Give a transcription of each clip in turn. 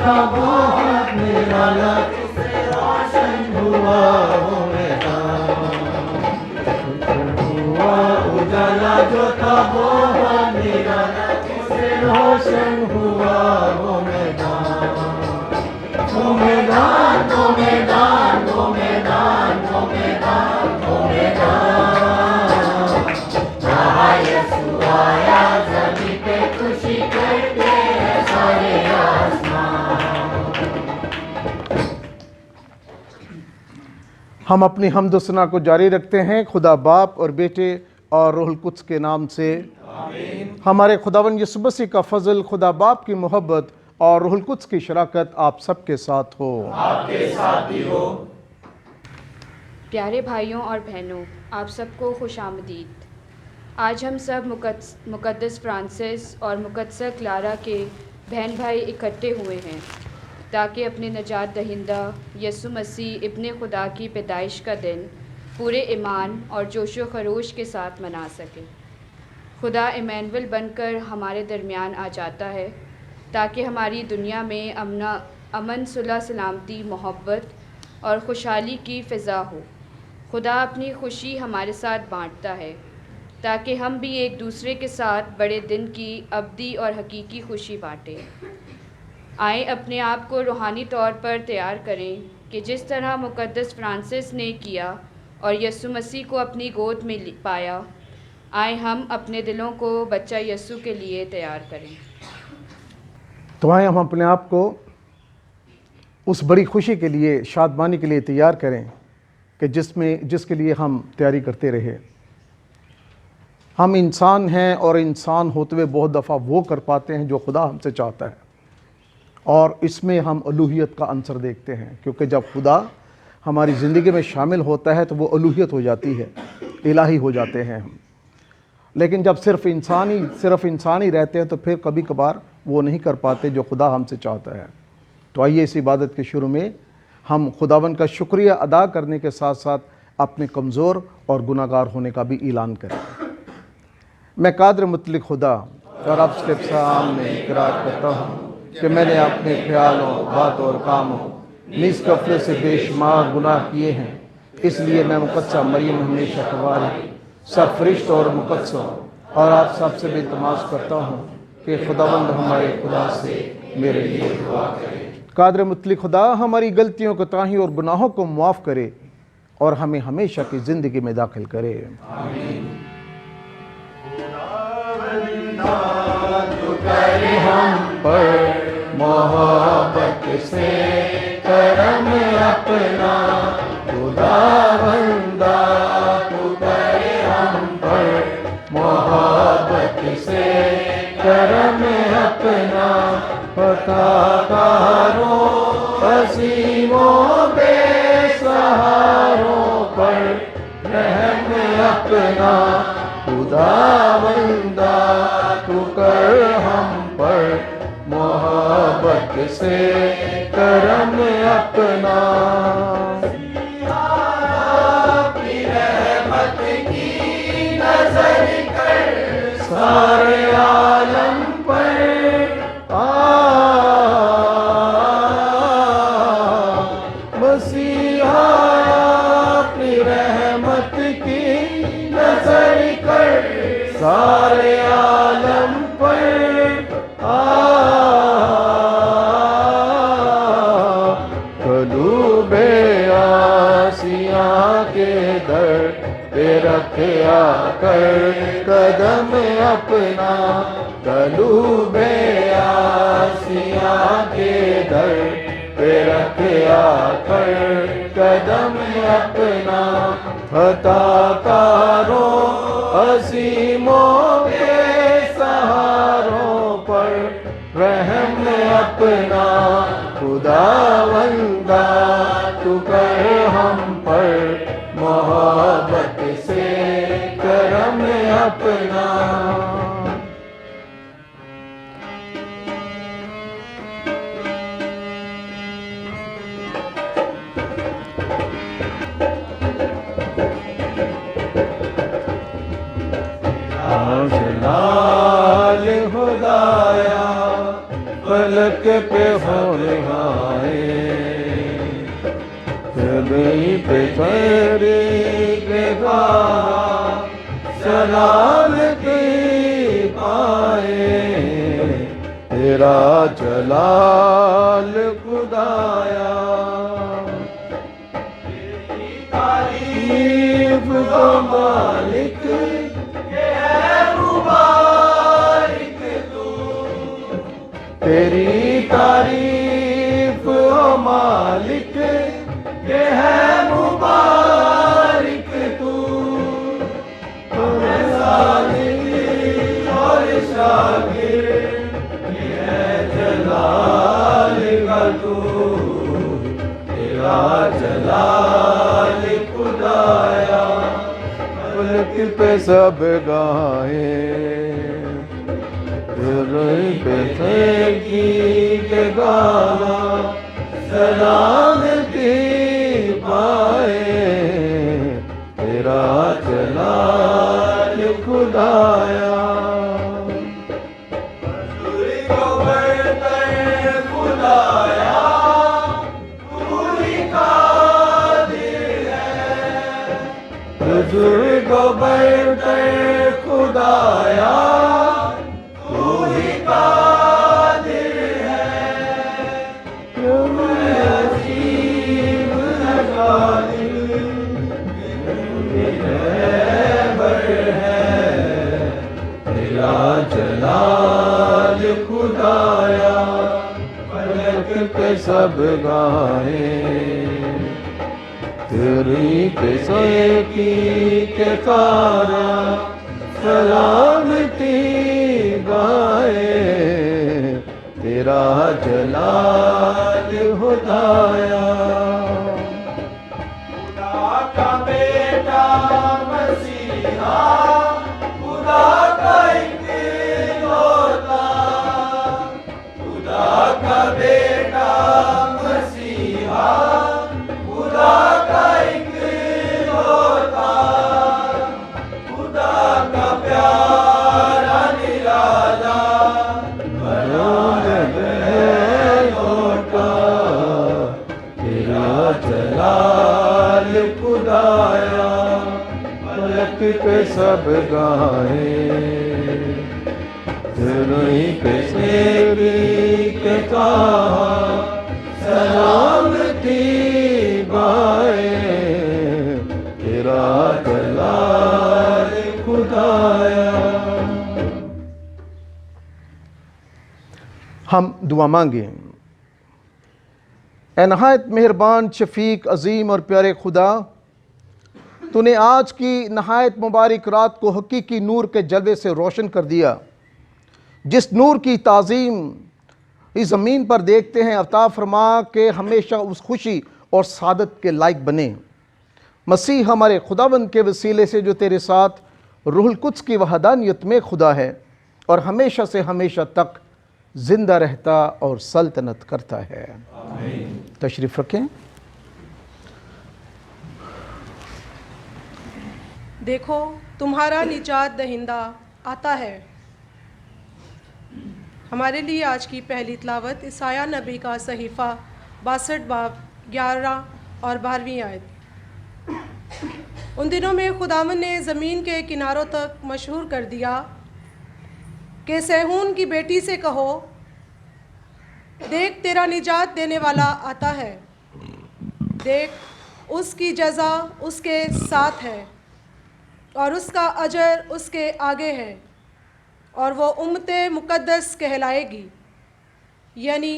था बहुत निराला, किससे रोशन हुआ वो मैदान। हुआ उजाला जो था बहुत निराला, किससे रोशन हुआ वो मैदान। वो मैदान, वो मैदान, वो मैदान, वो मैदान, वो मैदान, जहाँ यीशु आया ज़मीं पे खुशी करते हैं सारे आसमान। हम अपनी हम्द सना को जारी रखते हैं खुदा बाप और बेटे और रूहुल कुद्स के नाम से आमीन। हमारे खुदावन यीशु मसीह का फजल, खुदा बाप की मोहब्बत और रूहुल कुद्स की शराकत आप सबके साथ हो। आपके साथ भी हो। प्यारे भाइयों और बहनों, आप सबको खुशामदीद। आज हम सब मुकद्दस फ्रांसिस और मुकद्दसा क्लारा के बहन भाई इकट्ठे हुए हैं ताकि अपने नजात दहिंदा यीशु मसीह इब्ने खुदा की पैदाइश का दिन पूरे ईमान और जोशो खरोश के साथ मना सकें। खुदा इमैनुअल बनकर हमारे दरमियान आ जाता है ताकि हमारी दुनिया में अमन, सुलह, सलामती, मोहब्बत और खुशहाली की फ़िज़ा हो। खुदा अपनी खुशी हमारे साथ बांटता है ताकि हम भी एक दूसरे के साथ बड़े दिन की अब्दी और हकीकी खुशी बांटें। आए अपने आप को रूहानी तौर पर तैयार करें कि जिस तरह मुकद्दस फ्रांसिस ने किया और यीशु मसीह को अपनी गोद में पाया, आए हम अपने दिलों को बच्चा यीशु के लिए तैयार करें। तो आए हम अपने आप को उस बड़ी खुशी के लिए, शादमानी के लिए तैयार करें कि जिसके लिए हम तैयारी करते रहे। हम इंसान हैं और इंसान होते हुए बहुत दफ़ा वो कर पाते हैं जो खुदा हमसे चाहता है, और इसमें हम अलूहियत का अंसर देखते हैं, क्योंकि जब खुदा हमारी ज़िंदगी में शामिल होता है तो वो अलूहियत हो जाती है, इलाही हो जाते हैं हम। लेकिन जब सिर्फ इंसान ही रहते हैं तो फिर कभी कभार वो नहीं कर पाते जो खुदा हमसे चाहता है। तो आइए इस इबादत के शुरू में हम खुदावन का शुक्रिया अदा करने के साथ साथ अपने कमज़ोर और गुनाहगार होने का भी ऐलान करें। मैं कादर मुतलिक खुदा और आप सबके सामने इकरार करता हूँ कि मैंने अपने ख्यालों, बातों और कामों, निज गफलत से बेशुमार गुनाह किए हैं। इसलिए मैं मुकद्दसा मरियम हमेशा कवारी, सब फरिश्तों और मुकद्दसों और आप सबसे भी इल्तिमास करता हूँ कि खुदावंद हमारे खुदा से मेरे लिए दुआ करे। कादर मुतलिक खुदा हमारी गलतियों, कोताही और गुनाहों को मुआफ़ करे और हमें हमेशा की ज़िंदगी में दाखिल करे। आमीन। करे हम पर मोहब्बत से करम अपना, खुदावंदा तू करे हम पर मोहब्बत से करम अपना। फताकारों, असीमों, बेसहारों पर रहम अपना, खुदावंदा तू कर हम पर मोहब्बत से करम अपना। अपनी रहमत की नजर कर सारे आलम पर मसीहा, अपनी रहमत की नजर कर सारे आलम पर कलूबे आसिया के दर पे रखा कर कदम अपना। कलूबे आसिया के दर पे रखा कर कदम अपना। फताकारों, असीमों के सहारों पर रहम अपना, खुदावंदा तू कर हम पर मोहब्बत से करम अपना। लाल खुदाया फलक पे होने के द्वारा सलामती पाए, तेरा जलाल खुदाया। तारीफ तो मालिक ये है मुबारक तू, तेरी तारीफ ओ मालिक ये है मुबारक तू। और सालिक और शागिर्द ये है जलाल का तू, तेरा जलाल खुदाया। मुल्क पे सब गाए, पे के गाना सलामती पाए, तेरा जलाल खुदाया। खुदाया तू ही कादिर है, बुजुर्ग बढ़ते खुदाया तू ही कादिर है। अजीब तेरा जलाल खुदाया। फलक पे सब गाए, तेरी पेशगी के कारा सलामती गाए, तेरा जलाल खुदाया। खुदा का बेटा मसीहा, खुदा का इकलौता, खुदा का बेटा मसीहा, खुदा का इकलौता, खुदा का प्यारा निराला, लौटा, तेरा जलाल खुदाया। फलक पे सब गाए, तेरी पेशगी के कहा सलामती गाए, तेरा जलाल खुदाया। हम दुआ मांगें। ऐ नहायत मेहरबान, शफीक, अजीम और प्यारे खुदा, तूने आज की नहायत मुबारक रात को हकीकी नूर के जलवे से रोशन कर दिया, जिस नूर की ताज़ीम इस ज़मीन पर देखते हैं। अता फरमा के हमेशा उस खुशी और सादत के लायक बने। मसीह हमारे खुदावंद के वसीले से जो तेरे साथ रूहुल कुद्स की वहदानियत में खुदा है और हमेशा से हमेशा तक ज़िंदा रहता और सल्तनत करता है। तशरीफ़ रखें। देखो तुम्हारा निजात दहिंदा आता है। हमारे लिए आज की पहली तिलावत ईसाया नबी का सहीफ़ा 62 बाब 11 और 12वीं आयत। उन दिनों में खुदावन ने ज़मीन के किनारों तक मशहूर कर दिया कि सहून की बेटी से कहो, देख तेरा निजात देने वाला आता है, देख उसकी जज़ा उसके साथ है और उसका अजर उसके आगे है, और वो उम्मते मुक़द्दस कहलाएगी, यानी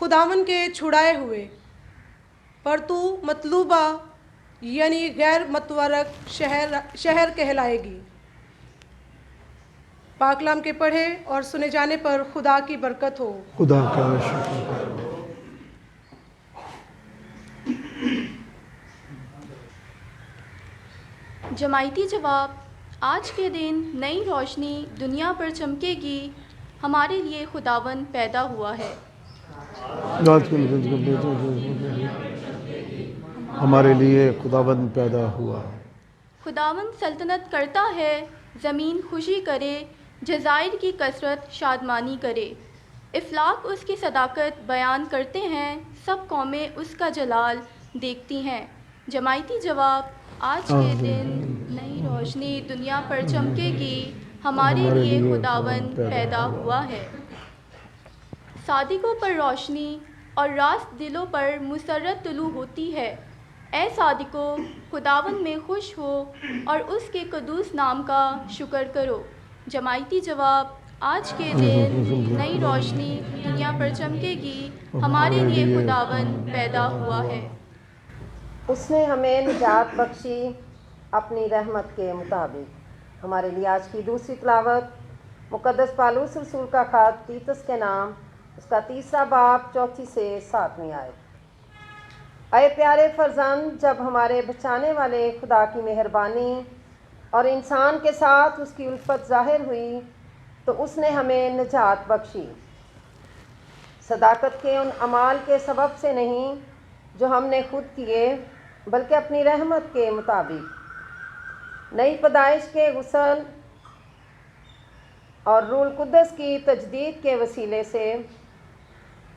खुदावन के छुड़ाए हुए। पर तू मतलूबा यानी गैर मतवरक शहर कहलाएगी। पाकलाम के पढ़े और सुने जाने पर खुदा की बरकत हो। खुदा का शुक्र। जमायती जवाब। आज के दिन नई रोशनी दुनिया पर चमकेगी, हमारे लिए खुदावन पैदा हुआ है। हमारे लिए खुदावन पैदा हुआ। खुदावन सल्तनत करता है, ज़मीन खुशी करे, जज़ाइर की कसरत शादमानी करे। इफ़लाक उसकी सदाकत बयान करते हैं, सब कौमें उसका जलाल देखती हैं। جماعتی جواب: آج کے دن نئی روشنی دنیا پر چمکے گی، ہمارے لیے خداوند پیدا ہوا ہے۔ صادقوں پر روشنی اور راست دلوں پر مسرت طلوع ہوتی ہے۔ اے صادقو، خداوند میں خوش ہو اور اس کے قدوس نام کا شکر کرو۔ جماعتی جواب: آج کے دن نئی روشنی دنیا پر چمکے گی، ہمارے لیے خداوند پیدا ہوا ہے۔ اس نے ہمیں نجات بخشی اپنی رحمت کے مطابق۔ ہمارے لیے آج کی دوسری تلاوت مقدس پالوس رسول کا خط تیتس کے نام، اس کا 3 باب 4 سے 7 آیت۔ اے پیارے فرزند، جب ہمارے بچانے والے خدا کی مہربانی اور انسان کے ساتھ اس کی الفت ظاہر ہوئی تو اس نے ہمیں نجات بخشی، صداقت کے ان اعمال کے سبب سے نہیں جو ہم نے خود کیے، بلکہ اپنی رحمت کے مطابق، نئی پیدائش کے غسل اور روح القدس کی تجدید کے وسیلے سے،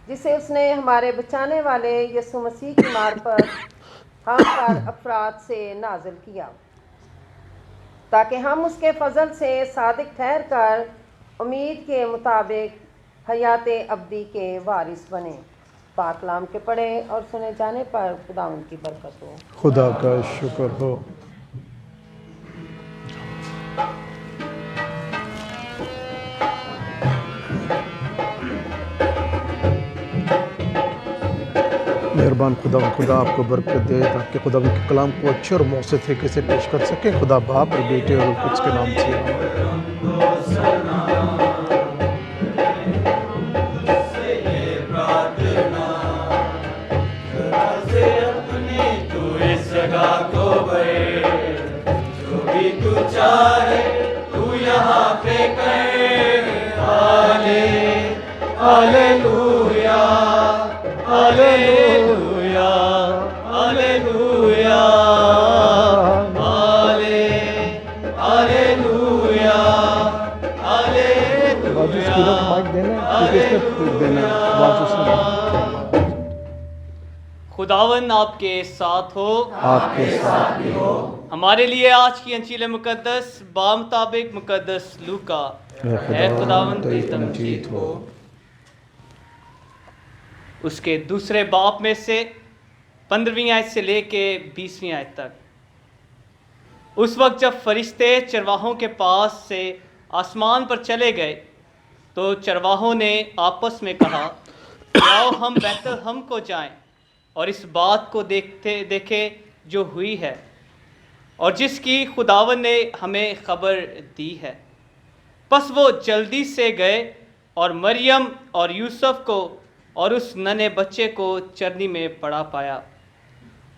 جسے اس نے ہمارے بچانے والے یسوع مسیح کی معرفت ہم پر افراد سے نازل کیا، تاکہ ہم اس کے فضل سے صادق ٹھہر کر امید کے مطابق حیات ابدی کے وارث بنیں۔ پاک کلام کے پڑھے اور سنے جانے پر خدا ان کی برکت ہو۔ خدا کا شکر ہو۔ مہربان خدا آپ کو برکت دے تاکہ خدا کے کلام کو اچھے اور مؤثر طریقے سے پیش کر سکیں۔ خدا باپ اور بیٹے اور روح القدس کے نام سے ہاللویا ہاللویا ہاللویا ہاللویا خداوند آپ کے ساتھ ہو، آپ کے ساتھ بھی ہو۔ ہمارے لیے آج کی انجیل مقدس بامطابق مقدس لوکا۔ اے خداوند کی تمجید ہو۔ اس کے 2 باب میں سے 15ویں آیت سے لے کے 20ویں آیت تک۔ اس وقت جب فرشتے چرواہوں کے پاس سے آسمان پر چلے گئے تو چرواہوں نے آپس میں کہا، آؤ ہم بیت لحم کو جائیں اور اس بات کو دیکھے جو ہوئی ہے اور جس کی خداوند نے ہمیں خبر دی ہے۔ پس وہ جلدی سے گئے اور مریم اور یوسف کو اور اس ننھے بچے کو چرنی میں پڑا پایا،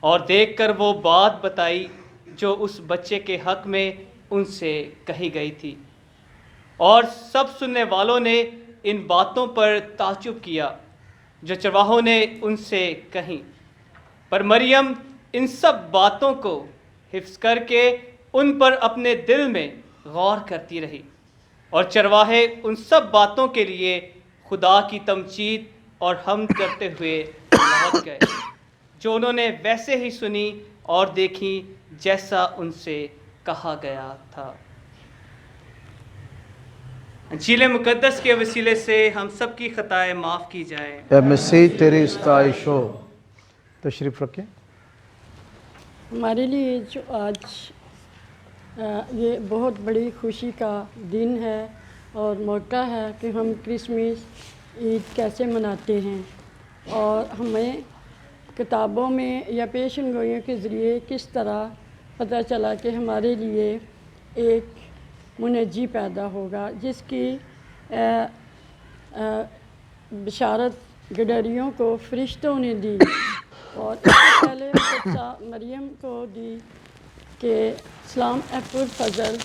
اور دیکھ کر وہ بات بتائی جو اس بچے کے حق میں ان سے کہی گئی تھی، اور سب سننے والوں نے ان باتوں پر تعجب کیا جو چرواہوں نے ان سے کہیں۔ پر مریم ان سب باتوں کو حفظ کر کے ان پر اپنے دل میں غور کرتی رہی، اور چرواہے ان سب باتوں کے لیے خدا کی تمجید اور حمد کرتے ہوئے لوٹ گئے، جو انہوں نے ویسے ہی سنی اور دیکھی جیسا ان سے کہا گیا تھا۔ انجیل مقدس کے وسیلے سے ہم سب کی خطائیں معاف کی جائیں۔ اے مسیح تیری استائش ہو۔ تشریف رکھیں۔ ہمارے لیے جو آج یہ بہت بڑی خوشی کا دن ہے اور موقع ہے کہ ہم کرسمس عید کیسے مناتے ہیں، اور ہمیں کتابوں میں یا پیشن گوئیوں کے ذریعے کس طرح پتہ چلا کہ ہمارے لیے ایک منجی پیدا ہوگا، جس کی بشارت گڈریوں کو فرشتوں نے دی، اور اس سے پہلے قدسہ مریم کو دی کہ سلام اے پرفضل،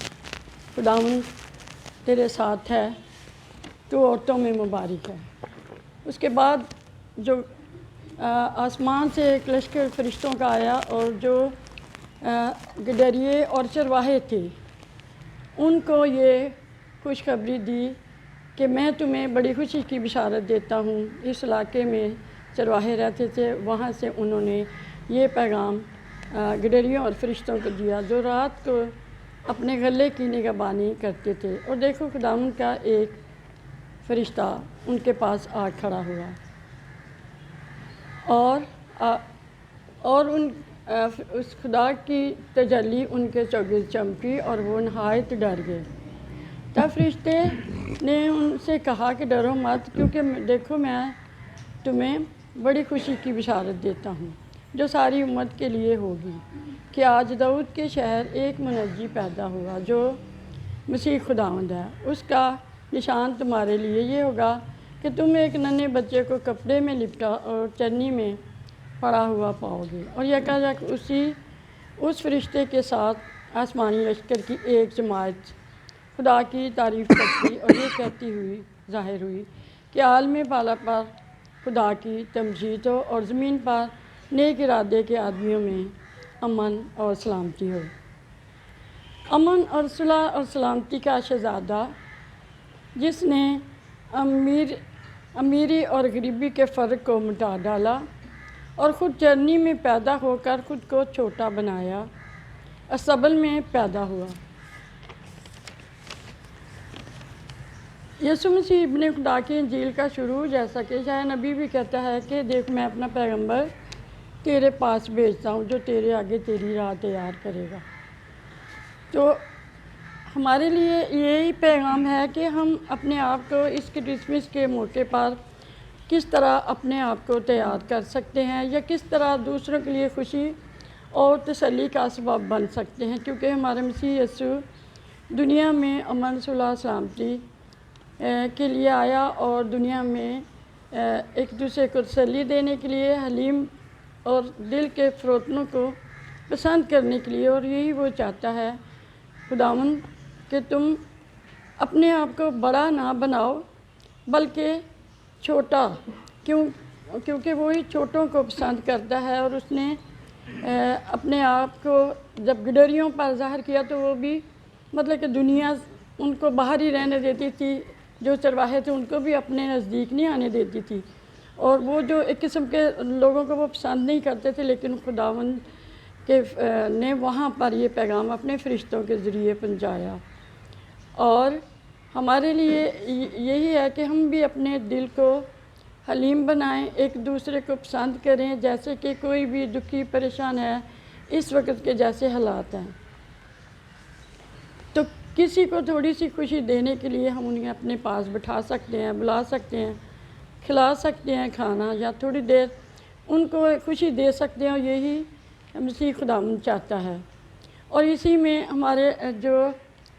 خداوند تیرے ساتھ ہے، تو عورتوں میں مبارک ہے۔ اس کے بعد جو آسمان سے ایک لشکر فرشتوں کا آیا، اور جو گڈریے اور چرواہے تھے ان کو یہ خوشخبری دی کہ میں تمہیں بڑی خوشی کی بشارت دیتا ہوں۔ اس علاقے میں چرواہے رہتے تھے، وہاں سے انہوں نے یہ پیغام गडरियों और फरिश्तों को दिया जो रात को अपने गले की निगहबानी करते थे। और देखो खुदावंद का एक फरिश्ता उनके पास आ खड़ा हुआ और उस खुदा की तजल्ली उनके चौगिर्द चमकी और वो नहायत डर गए। तब फरिश्ते ने उनसे कहा कि डरो मत, क्योंकि देखो मैं तुम्हें बड़ी खुशी की बिशारत देता हूँ जो सारी उम्मत के लिए होगी कि आज दाऊद के शहर एक मुनज्जी पैदा हुआ जो मसीह खुदावंद है। उसका निशान तुम्हारे लिए ये होगा कि तुम एक नन्हे बच्चे को कपड़े में लिपटा और चन्नी में पड़ा हुआ पाओगे। और यकायक उस फरिश्ते के साथ आसमानी लश्कर की एक जमात खुदा की तारीफ़ करती और ये कहती हुई ज़ाहिर हुई कि आलम बाला पर खुदा की तमजीद हो और ज़मीन पर नेक इरादे के आदमियों में अमन और सलामती हो। अमन और सुलह और सलामती का शहज़ादा जिसने अमीरी और गरीबी के फ़र्क को मिटा डाला और ख़ुद चरनी में पैदा होकर ख़ुद को छोटा बनाया, असबल में पैदा हुआ। यीशु मसीह इब्ने खुदा की इंजील का शुरू, जैसा कि शायद नबी भी कहता है कि देख मैं अपना पैगंबर तेरे पास भेजता हूँ जो तेरे आगे तेरी राह तैयार करेगा। तो हमारे लिए यही पैगाम है कि हम अपने आप को इस क्रिसमस के मौके पर किस तरह अपने आप को तैयार कर सकते हैं या किस तरह दूसरों के लिए खुशी और तसल्ली का सबब बन सकते हैं, क्योंकि हमारे मसीह यीशु दुनिया में अमन सुलह सलामती के लिए आया और दुनिया में एक दूसरे को तसल्ली देने के लिए, हलीम और दिल के फ़रोतनों को पसंद करने के लिए। और यही वो चाहता है खुदावंद कि तुम अपने आप को बड़ा ना बनाओ बल्कि छोटा, क्योंकि वो ही छोटों को पसंद करता है। और उसने अपने आप को जब गिडरियों पर ज़ाहिर किया तो वो भी मतलब कि दुनिया उनको बाहर ही रहने देती थी, जो चरवाहे थे उनको भी अपने नज़दीक नहीं आने देती थी। और वो जो एक किस्म के लोगों को वो पसंद नहीं करते थे, लेकिन खुदावंद ने वहाँ पर ये पैगाम अपने फरिश्तों के ज़रिए पहुँचाया। और हमारे लिए यही है कि हम भी अपने दिल को हलीम बनाएं, एक दूसरे को पसंद करें, जैसे कि कोई भी दुखी परेशान है इस वक्त के जैसे हालात हैं। तो किसी को थोड़ी सी खुशी देने के लिए हम उन्हें अपने पास बिठा सकते हैं, बुला सकते हैं, खिला सकते हैं खाना, या थोड़ी देर उनको खुशी दे सकते हैं। और यही मसीह खुदावंद चाहता है। और इसी में हमारे जो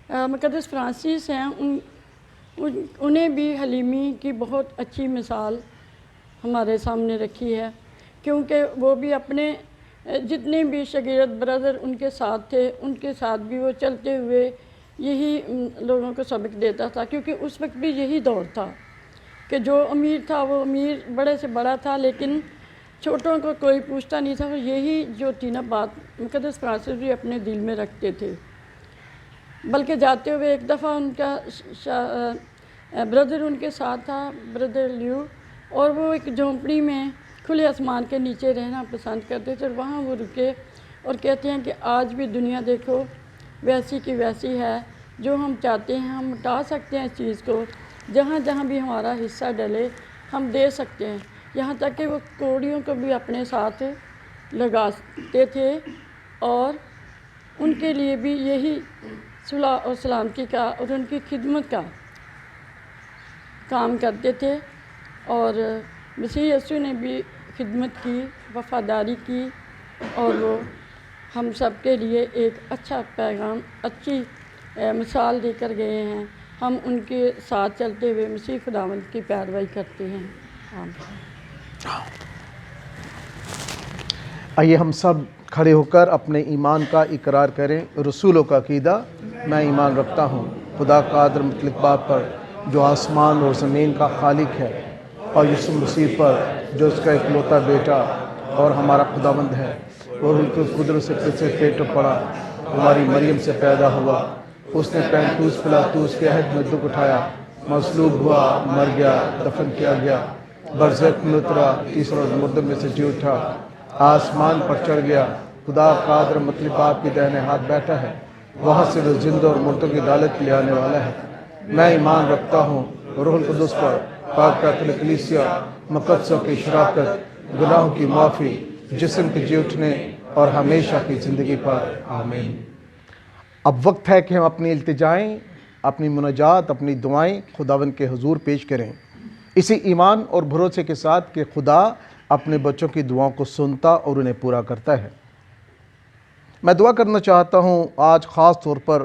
मुक़द्दस फ्रांसिस हैं उन्हें भी हलीमी की बहुत अच्छी मिसाल हमारे सामने रखी है, क्योंकि वो भी अपने जितने भी शगीरत ब्रदर उनके साथ थे उनके साथ भी वो चलते हुए यही लोगों को सबक देता था, क्योंकि उस वक्त भी यही दौर था कि जो अमीर था वो अमीर बड़े से बड़ा था, लेकिन छोटों को कोई पूछता नहीं था। तो यही जो थी ना बात मुक़द्दस फ्रांसिस भी अपने दिल में रखते थे। बल्कि जाते हुए एक दफ़ा उनका ब्रदर उनके साथ था, ब्रदर ल्यू, और वो एक झोंपड़ी में खुले आसमान के नीचे रहना पसंद करते थे। और वहाँ वो रुके और कहते हैं कि आज भी दुनिया देखो वैसी की वैसी है, जो हम चाहते हैं हम मिटा सकते हैं इस चीज़ को, जहाँ जहाँ भी हमारा हिस्सा डले हम दे सकते हैं। यहाँ तक कि वो कोड़ियों को भी अपने साथ लगाते थे और उनके लिए भी यही सुलह और सलामती का और उनकी खिदमत का काम करते थे। और मसीह यीशु ने भी खिदमत की, वफ़ादारी की, और वो हम सब के लिए एक अच्छा पैगाम, अच्छी मिसाल देकर गए हैं। हम उनके साथ चलते हुए मसीह खुदावंद की पैरवी करते हैं। आइए हम सब खड़े होकर अपने ईमान का इकरार करें। रसूलों का अक़ीदा, मैं ईमान रखता हूँ खुदा कादिर मुतलक बाप पर जो आसमान और ज़मीन का खालिक है, और यीशु मसीह पर जो उसका इकलौता बेटा और हमारा खुदावंद है, वो उनके कुदरत से फिर से पेट पड़ा, हमारी मरियम से पैदा हुआ। उसने पैंतूस पिलातूस के अहद में दुख उठाया, मसलूब हुआ, मर गया, दफन किया गया, बरज़ख में उतरा, तीसरे रोज़ मुर्दों में से जी उठा, आसमान पर चढ़ गया, خدا قادر مطلب آپ کی دہنے ہاتھ بیٹھا ہے، وہاں سے وہ زندہ اور مردوں کی عدالت لے آنے والا ہے۔ میں ایمان رکھتا ہوں روح القدس پر، پاک کیتھولک کلیسیا، مقدسوں کی شراکت، گناہوں کی معافی، جسم کے جی اٹھنے اور ہمیشہ کی زندگی پر، آمین۔ اب وقت ہے کہ ہم اپنی التجائیں، اپنی مناجات، اپنی دعائیں خداوند کے حضور پیش کریں، اسی ایمان اور بھروسے کے ساتھ کہ خدا اپنے بچوں کی دعاؤں کو سنتا اور انہیں پورا کرتا ہے۔ میں دعا کرنا چاہتا ہوں آج خاص طور پر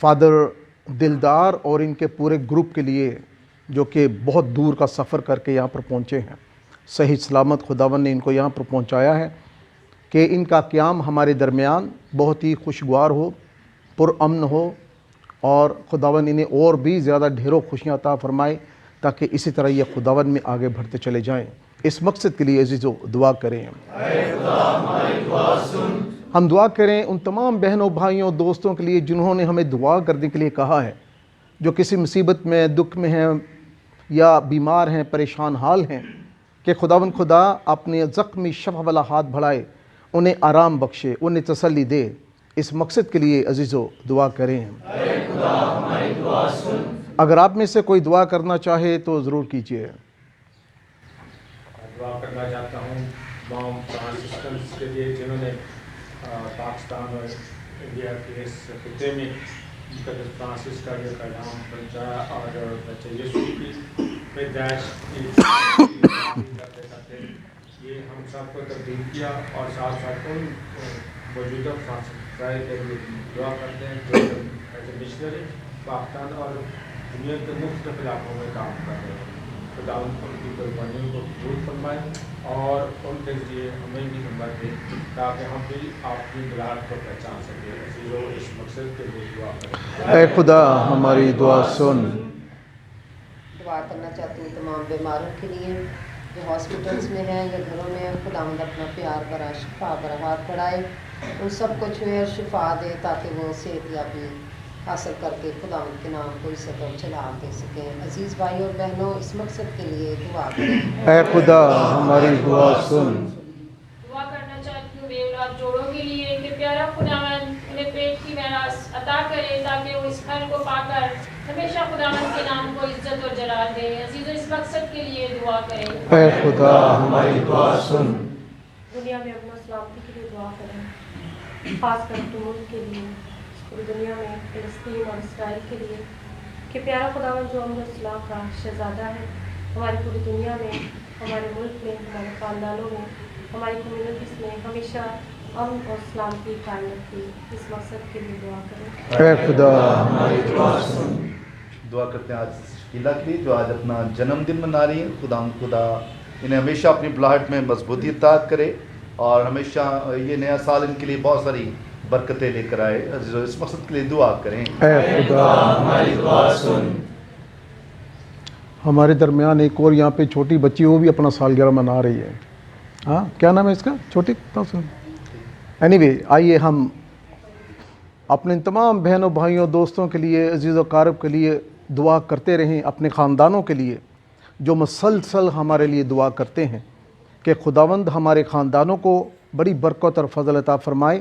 فادر دلدار اور ان کے پورے گروپ کے لیے، جو کہ بہت دور کا سفر کر کے یہاں پر پہنچے ہیں۔ صحیح سلامت خداوند نے ان کو یہاں پر پہنچایا ہے کہ ان کا قیام ہمارے درمیان بہت ہی خوشگوار ہو، پرامن ہو، اور خداوند انہیں اور بھی زیادہ ڈھیروں خوشیاں عطا فرمائے تاکہ اسی طرح یہ خداوند میں آگے بڑھتے چلے جائیں۔ اس مقصد کے لیے عزیزو دعا کریں۔ ہم دعا کریں ان تمام بہنوں، بھائیوں، دوستوں کے لیے جنہوں نے ہمیں دعا کرنے کے لیے کہا ہے، جو کسی مصیبت میں، دکھ میں ہیں یا بیمار ہیں، پریشان حال ہیں، کہ خداوند خدا اپنے زخمی شفا والا ہاتھ بڑھائے، انہیں آرام بخشے، انہیں تسلی دے۔ اس مقصد کے لیے عزیزو دعا کریں۔ اگر آپ میں سے کوئی دعا کرنا چاہے تو ضرور کیجیے۔ دعا کرنا چاہتا ہوں تمام فرانسسکنس کے لیے جنہوں نے پاکستان اور انڈیا کے اس خطے میں مقدس فرانسس کا یہ پیغام پہنچایا، اور بچے یسوع کی پیدائش کی کرتے کرتے یہ ہم سب کو تبدیل کیا، اور ساتھ ساتھ ان موجودہ فرانسیسائی کے لیے دعا کرتے ہیں جو ایز اے مشنری پاکستان اور دنیا کے مختلف علاقوں میں کام کر رہے ہیں۔ خدا ان کی قربانیوں کو قبول فرمائے اور ان کے ذریعے ہمیں بھی ہمت دے تاکہ ہم بھی آپ کی بلاٹ کو پہچان سکیں۔ عزیزو اس مقصد کے لیے دعا کریں۔ اے خدا ہماری دعا سن۔ دعا کرنا چاہتی ہوں تمام بیماروں کے لیے جو ہاسپٹلس میں ہیں یا گھروں میں ہیں، خداوند اپنا پیار بھرا شفا بھرا ہاتھ بڑھائے، ان سب کو چھوئے اور شفا دے تاکہ وہ صحت یابی حاصل کر کے خداوند کے نام کو عزت اور جلال دے سکیں۔ عزیز بھائی اور بہنوں اس مقصد کے لیے دعا کریں۔ اے خدا ہماری دعا سن۔ دعا کرنا چاہتی ہوں بے اولاد جوڑوں کے لیے کہ پیارا خداوند انہیں پیٹ کی میراث عطا کرے تاکہ وہ اس گھر کو پا کر ہمیشہ خداوند کے نام کو عزت اور جلال دے۔ عزیزو اس مقصد کے لیے دعا کریں۔ اے خدا ہماری دعا سن۔ دنیا میں امن و سلامتی کے لیے دعا کریں، خاص کر ملک کے لیے، پوری دنیا میں فلسطین اور اسرائیل کے لیے، کہ پیارا خداوند جو امن و اصلاح کا شہزادہ ہے، ہماری پوری دنیا میں، ہمارے ملک میں، ہمارے خاندانوں میں، ہماری کمیونٹیز میں ہمیشہ امن اور سلامتی قائم رکھے۔ اس مقصد کے لیے دعا کریں۔ اے خدا ہماری دعا سن۔ دعا کرتے ہیں آج شکیلا کے لیے جو آج اپنا جنم دن منا رہی ہیں۔ خدا انہیں ہمیشہ اپنی بلاہٹ میں مضبوطی عطا کرے اور ہمیشہ یہ نیا سال ان کے لیے بہت ساری برکتیں لے کر آئے۔ عزیزو اس مقصد کے لیے دعا کریں۔ اے خدا ہماری دعا سن۔ ہمارے درمیان ایک اور یہاں پہ چھوٹی بچی، وہ بھی اپنا سالگرہ منا رہی ہے۔ ہاں کیا نام ہے اس کا؟ چھوٹی اینی وے، آئیے ہم اپنے تمام بہنوں، بھائیوں، دوستوں کے لیے، عزیز و اقارب کے لیے دعا کرتے رہیں، اپنے خاندانوں کے لیے جو مسلسل ہمارے لیے دعا کرتے ہیں کہ خداوند ہمارے خاندانوں کو بڑی برکت اور فضل عطا فرمائے،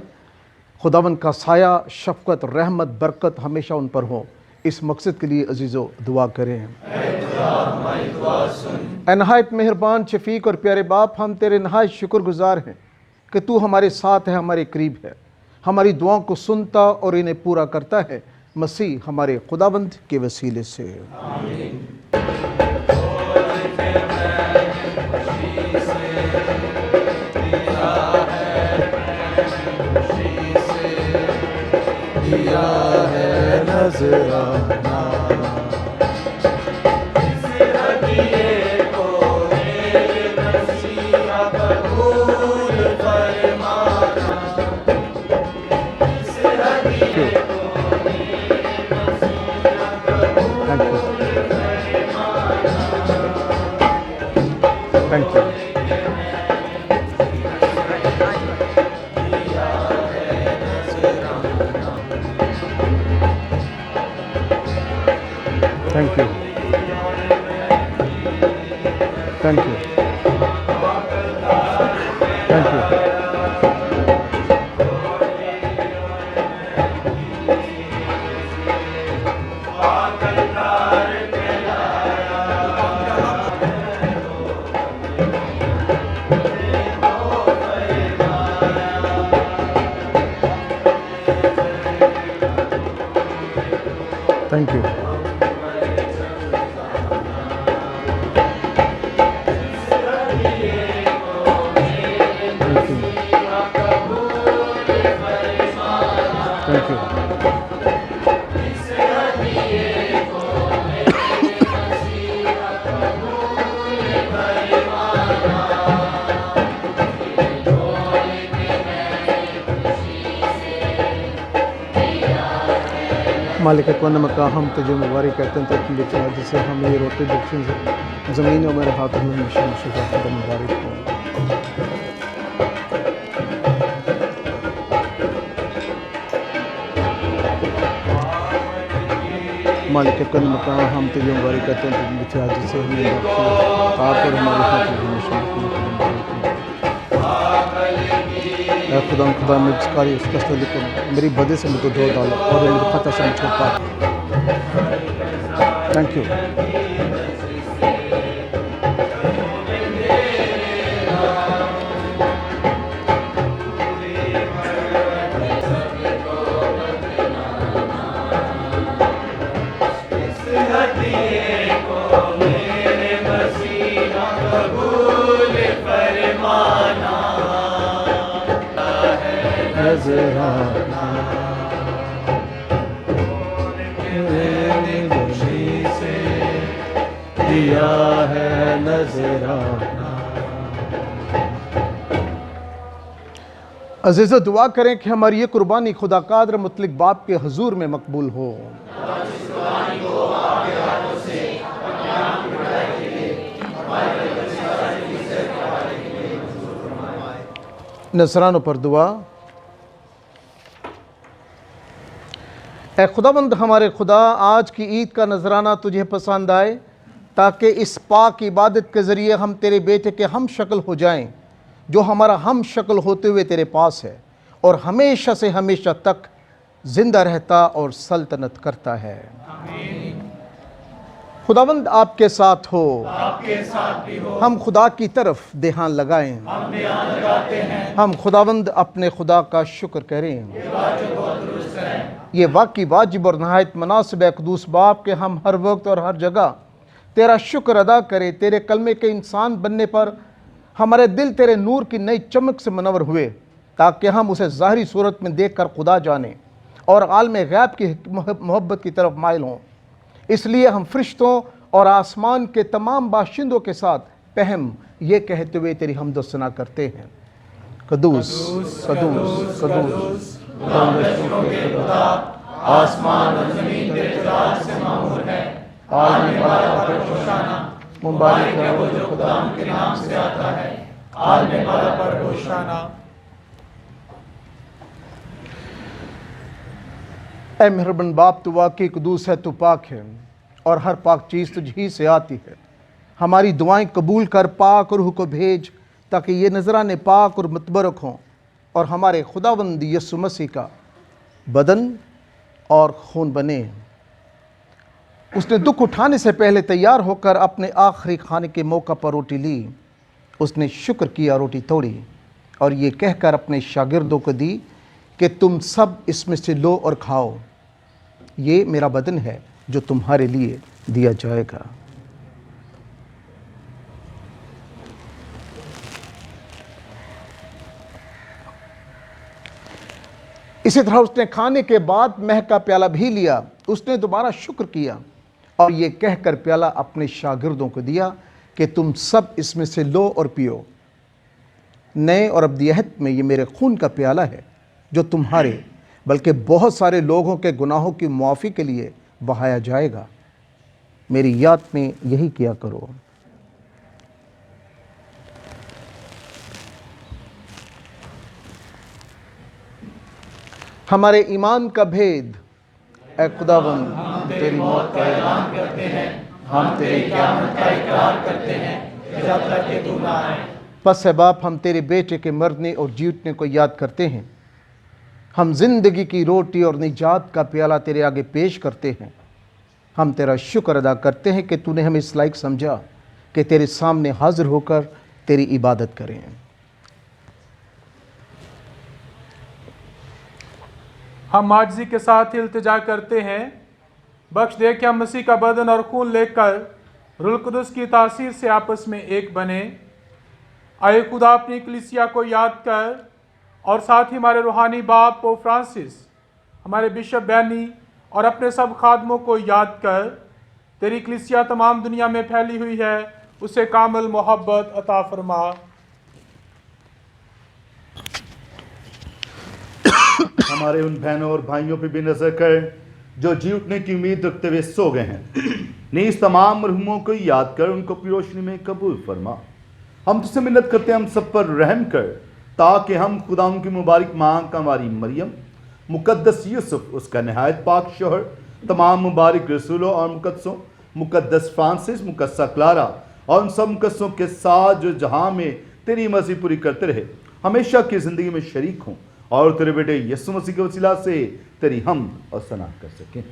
خداوند کا سایہ، شفقت، رحمت، برکت ہمیشہ ان پر ہو۔ اس مقصد کے لیے عزیزو دعا کریں۔ اے نہایت مہربان، شفیق اور پیارے باپ، ہم تیرے نہایت شکر گزار ہیں کہ تو ہمارے ساتھ ہے، ہمارے قریب ہے، ہماری دعاؤں کو سنتا اور انہیں پورا کرتا ہے، مسیح ہمارے خداوند کے وسیلے سے۔ نظرانہ Thank you. Thank you. Thank you. Thank you. Thank you. Thank you. मालिक कौन मका हम तुझे मुबारक कहते हैं तो तुम लिखा जिसे हम ये रोटी बख्शें ज़मीन और मेरे हाथों में मिशन शुजा खुदा मुबारक हो। मालिक कौन मका हम तुझे मुबारक कहते हैं तुम लिखा जिसे हमें बख्शें आप और हमारे हाथों में मिशन खुदा खुदा में कारी उस कष्ट लिखो मेरी बदे से मुझको धो डालो और मेरे खता से मुझको पाक। Thank you. दिया है नजराना। अज़ीज़ो दुआ करें कि हमारी ये कुर्बानी खुदा कादर मुतलिक बाप के हुजूर में मकबूल हो। नज़रानों पर दुआ। ए खुदाबंद हमारे खुदा, आज की ईद का नजराना तुझे पसंद आए ताकि इस पाक इबादत के ज़रिए हम तेरे बेटे के हम शक्ल हो जाएं, जो हमारा हम शक्ल होते हुए तेरे पास है और हमेशा से हमेशा तक ज़िंदा रहता और सल्तनत करता है। खुदावंद आपके साथ हो, आपके साथ भी हो। हम खुदा की तरफ ध्यान लगाएं, हम ध्यान लगाते हैं। हम खुदावंद अपने खुदा का शुक्र करें। ये वाकई वाजिब और नहायत मुनासिब है कुदूस बाप के हम हर वक्त और हर जगह तेरा शुक्र अदा करें। तेरे कलमे के इंसान बनने पर हमारे दिल तेरे नूर की नई चमक से मनवर हुए, ताकि हम उसे ज़ाहिरी सूरत में देख कर खुदा जाने और आलम गैब की मोहब्बत की तरफ माइल हों। इसलिए हम फरिश्तों और आसमान के तमाम बाशिंदों के साथ पहम ये कहते हुए तेरी हमद व सना करते हैं, कदूस कदूस कदूस आसमान और ज़मीन तेरे जलाल से मामूर है। आलम बाला पर होशाना, मुबारक है वो जो खुदा के नाम से आता है। आलम बाला पर होशाना। ऐ मेहरबान बाप, तू वाकई कुदूस है, तू पाक है और हर पाक चीज़ तुझ ही से आती है। हमारी दुआएं कबूल कर, पाक रूह को भेज ताकि ये नजराने पाक और मुतबरक हों और हमारे खुदावंद यीशु मसीह का बदन और खून बने। उसने दुख उठाने से पहले तैयार होकर अपने आखिरी खाने के मौका पर रोटी ली। उसने शुक्र किया, रोटी तोड़ी और ये कहकर अपने शागिर्दों को दी कि तुम सब इसमें से लो और खाओ, ये मेरा बदन है जो तुम्हारे लिए दिया जाएगा। इसी तरह उसने खाने के बाद महका प्याला भी लिया। उसने दोबारा शुक्र किया और ये कहकर प्याला अपने शागिर्दों को दिया कि तुम सब इसमें से लो और पियो। नए और अब्दी अहद में ये मेरे खून का प्याला है जो तुम्हारे बल्कि बहुत सारे लोगों के गुनाहों की मुआफ़ी के लिए बहाया जाएगा। मेरी याद में यही किया करो। हमारे ईमान का भेद, ऐ खुदावंद तेरी मौत का ऐलान करते हैं, हम तेरी क़यामत का इकरार करते हैं जब तक कि तू ना आए। बस है बाप, हम तेरे बेटे के मरने और जीतने को याद करते हैं। हम ज़िंदगी की रोटी और निजात का प्याला तेरे आगे पेश करते हैं। हम तेरा शुक्र अदा करते हैं कि तूने हमें इस लायक समझा कि तेरे सामने हाजिर होकर तेरी इबादत करें। हम आजिज़ी के साथ इल्तिजा करते हैं, बख्श दे कि हम मसीह का बदन और खून लेकर रूह कुदस की तासीर से आपस में एक बने। आए खुदा अपनी कलीसिया को याद कर और साथ ही हमारे रूहानी बाप पोप फ्रांसिस, हमारे बिशप बैनी और अपने सब खादमों को याद कर। तेरी कलीसिया तमाम दुनिया में फैली हुई है, उसे कामिल मोहब्बत अता फरमा। हमारे उन बहनों और भाइयों पे भी नजर कर जो जी उठने की उम्मीद रखते हुए सो गए हैं। नीस तमाम मरहुमों को याद कर उनको अपनी रोशनी में कबूल फरमा। हम तुझसे मिन्नत करते हैं हम सब पर रहम कर, ताकि हम खुदा की मुबारक माँ का हमारी मरियम, मुकद्दस यूसुफ उसका नहायत पाक शोहर, तमाम मुबारक रसूलों और मुकद्दसों, मुकद्दस फ्रांसिस, मुकद्दसा क्लारा और उन सब मुकद्दसों के साथ जो जहाँ में तेरी मर्जी पूरी करते रहे, हमेशा की ज़िंदगी में शरीक हों और तेरे बेटे यीशु मसीह के वसीला से तेरी हमद और सना कर सकें।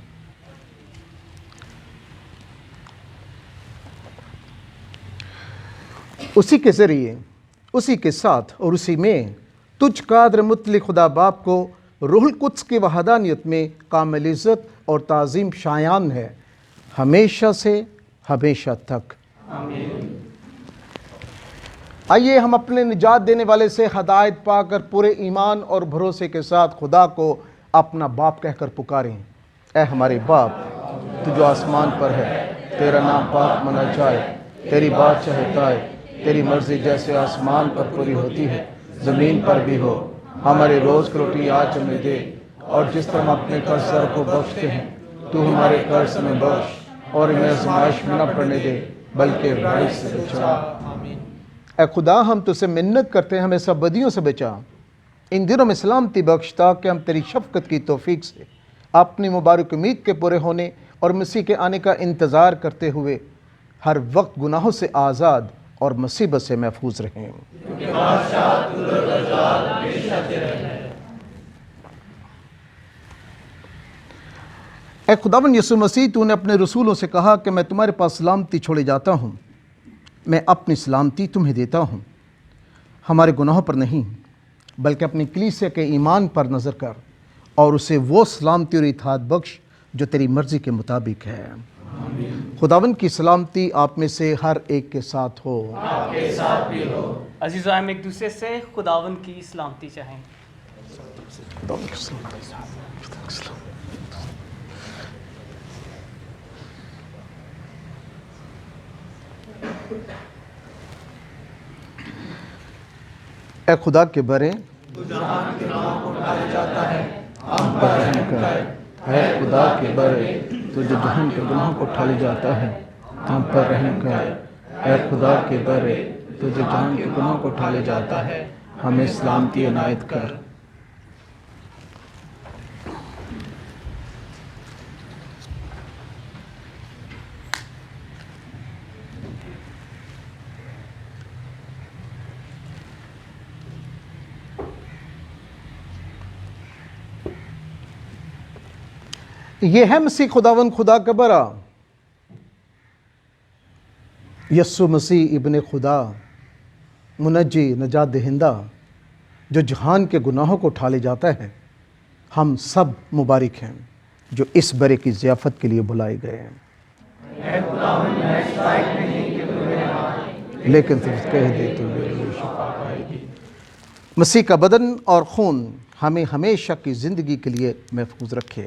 उसी के ज़रिए, उसी के साथ और उसी में तुझ कादर मुतलिक खुदा बाप को रूहुल कुद्स की वहदानियत में कामिल इज़्ज़त और ताज़ीम शायान है, हमेशा से हमेशा तक। आइए हम अपने निजात देने वाले से हदायत पाकर पूरे ईमान और भरोसे के साथ खुदा को अपना बाप कहकर पुकारें। ऐ हमारे बाप, तू जो आसमान पर है, तेरा नाम पाक मना जाए, तेरी बात चाहता है, तेरी मर्जी जैसे आसमान पर पूरी होती है ज़मीन पर भी हो। हमारे रोज़ की रोटी आज हमें दे, और जिस तरह हम अपने कर्ज़दार को बख्शते हैं, तू हमारे कर्ज में बख्श और हमें आज़माइश में न पड़ने दे, बल्कि बुराई से बचा। ऐ खुदा, हम तुझसे मिन्नत करते हैं, हमें सब बदियों से बचा। इन दिनों में सलामती बख्श, ताकि हम तेरी शफ़क़त की तौफीक से अपनी मुबारक उम्मीद के पूरे होने और मसीह के आने का इंतज़ार करते हुए हर वक्त गुनाहों से आज़ाद और मुसीबत से महफूज रहें। ऐ खुदावन यीशु मसीह, तूने अपने रसूलों से कहा कि मैं तुम्हारे पास सलामती छोड़े जाता हूँ, मैं अपनी सलामती तुम्हें देता हूँ। हमारे गुनाहों पर नहीं, बल्कि अपनी कलीसिया के ईमान पर नज़र कर और उसे वो सलामती और इत्तेहाद बख्श जो तेरी मर्ज़ी के मुताबिक है। खुदावन की सलामती आप में से हर एक के साथ हो। आपके साथ भी हो। अजीज़ों, हम एक दूसरे से खुदावन की सलामती चाहें। ऐ खुदा के बरे, जहान के नाम को उठाया जाता है, हम पर रहम कर। ऐ खुदा के बरे, तुझे जहान के गुनाहों को उठा ले जाता है, हम पर रहम कर। ऐ खुदा के बरे, तुझे जहान के गुनाहों को उठा ले जाता है, हमें सलामती इनायत कर। ये है मसीह खुदावन खुदा का बरा, यस्सु मसीह इब्ने खुदा, मुनज्जी नजात दहिंदा, जो जहान के गुनाहों को उठा ले जाता है। हम सब मुबारक हैं जो इस बरे की ज़ियाफ़त के लिए बुलाए गए हैं। लेकिन तुम कह दे तो मेरे लिए शिफा पाएगी। मसीह का बदन और खून हमें हमेशा की ज़िंदगी के लिए महफूज रखे।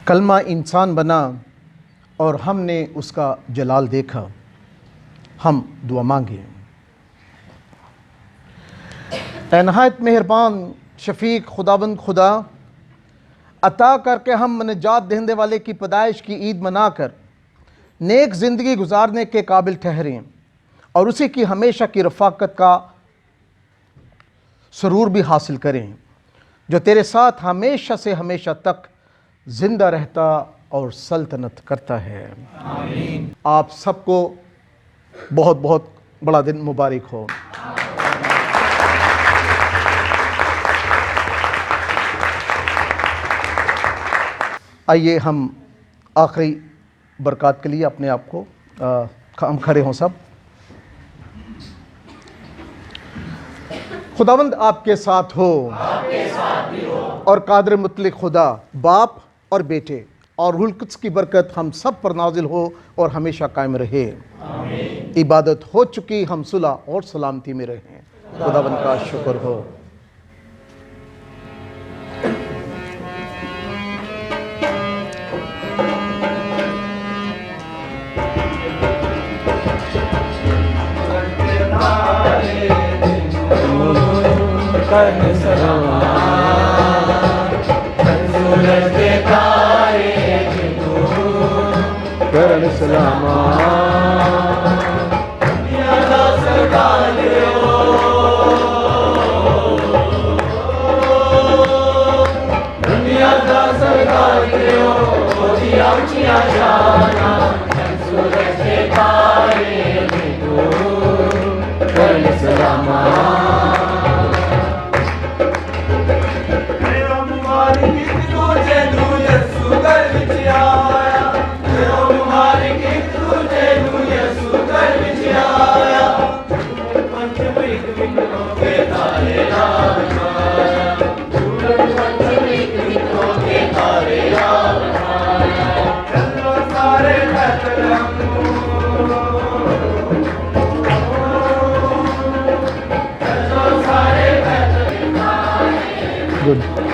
کلمہ انسان بنا اور ہم نے اس کا جلال دیکھا. ہم دعا مانگیں. اے نہایت مہربان شفیق خداوند خدا، عطا کر کے ہم نجات دہندے والے کی پیدائش کی عید منا کر نیک زندگی گزارنے کے قابل ٹھہریں اور اسی کی ہمیشہ کی رفاقت کا سرور بھی حاصل کریں، جو تیرے ساتھ ہمیشہ سے ہمیشہ تک زندہ رہتا اور سلطنت کرتا ہے. آمین. آپ سب کو بہت بہت بڑا دن مبارک ہو. آئیے ہم آخری برکات کے لیے اپنے آپ کو ہم کھڑے ہوں سب. خداوند آپ کے ساتھ ہو اور قادر مطلق خدا باپ اور بیٹے اور روح القدس کی برکت ہم سب پر نازل ہو اور ہمیشہ قائم رہے. آمین. عبادت ہو چکی، ہم صلح اور سلامتی میں رہیں. خداوند کا شکر ہو. کرن سلاما गुड